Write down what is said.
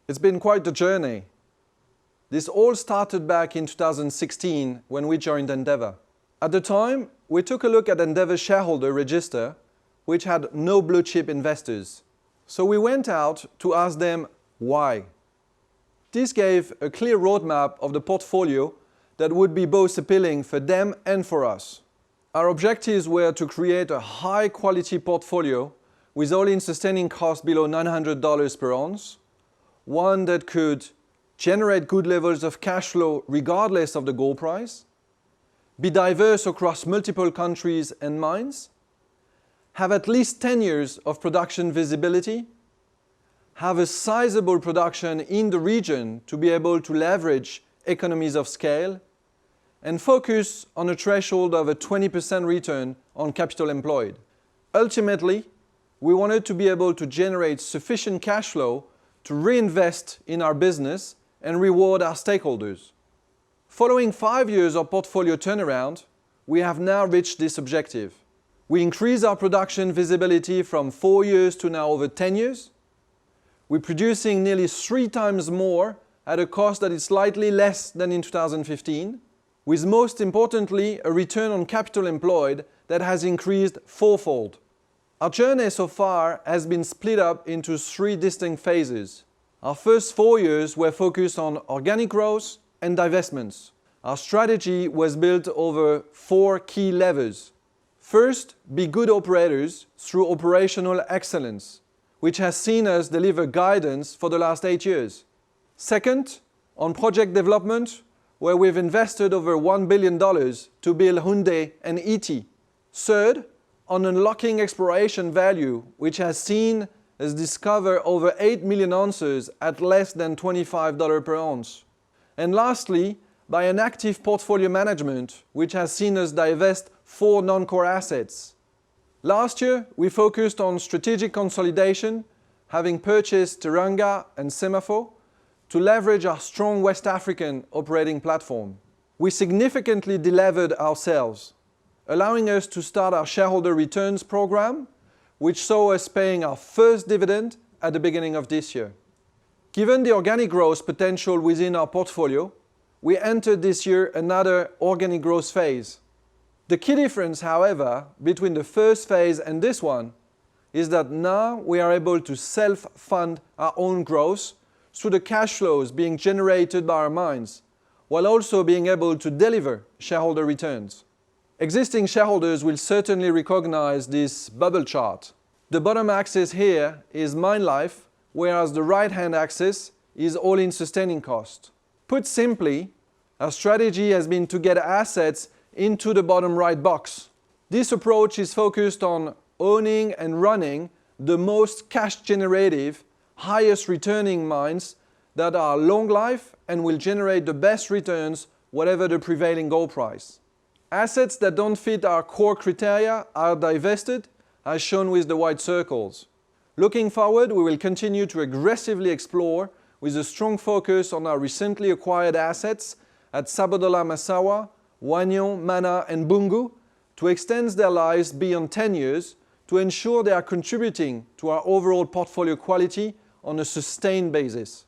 It's been quite the journey. This all started back in 2016 when we joined Endeavour. At the time, we took a look at Endeavour's shareholder register, which had no blue chip investors. So we went out to ask them why. This gave a clear roadmap of the portfolio that would be both appealing for them and for us. Our objectives were to create a high-quality portfolio with all-in sustaining costs below $900 per ounce, one that could generate good levels of cash flow regardless of the gold price, be diverse across multiple countries and mines, have at least 10 years of production visibility, have a sizable production in the region to be able to leverage economies of scale, and focus on a threshold of a 20% return on capital employed. Ultimately, we wanted to be able to generate sufficient cash flow to reinvest in our business and reward our stakeholders. Following 5 years of portfolio turnaround, we have now reached this objective. We increased our production visibility from 4 years to now over 10 years. We're producing nearly 3 times more at a cost that is slightly less than in 2015, with most importantly a return on capital employed that has increased fourfold. Our journey so far has been split up into 3 distinct phases. Our first 4 years were focused on organic growth and divestments. Our strategy was built over 4 key levers. First, be good operators through operational excellence, which has seen us deliver guidance for the last 8 years. Second, on project development, where we've invested over $1 billion to build Houndé and Ity. Third, on unlocking exploration value, which has seen us discover over 8 million ounces at less than $25 per ounce. And lastly, by an active portfolio management, which has seen us divest 4 non-core assets. Last year, we focused on strategic consolidation, having purchased Teranga and Semafo, to leverage our strong West African operating platform. We significantly delevered ourselves, allowing us to start our shareholder returns program, which saw us paying our first dividend at the beginning of this year. Given the organic growth potential within our portfolio, we entered this year another organic growth phase. The key difference, however, between the first phase and this one is that now we are able to self-fund our own growth through the cash flows being generated by our mines, while also being able to deliver shareholder returns. Existing shareholders will certainly recognize this bubble chart. The bottom axis here is mine life, whereas the right-hand axis is all-in sustaining cost. Put simply, our strategy has been to get assets into the bottom right box. This approach is focused on owning and running the most cash-generative, highest returning mines that are long life and will generate the best returns whatever the prevailing gold price. Assets that don't fit our core criteria are divested, as shown with the white circles. Looking forward, we will continue to aggressively explore with a strong focus on our recently acquired assets at Sabodala-Massawa, Wahgnion, Mana and Boungou to extend their lives beyond 10 years to ensure they are contributing to our overall portfolio quality on a sustained basis.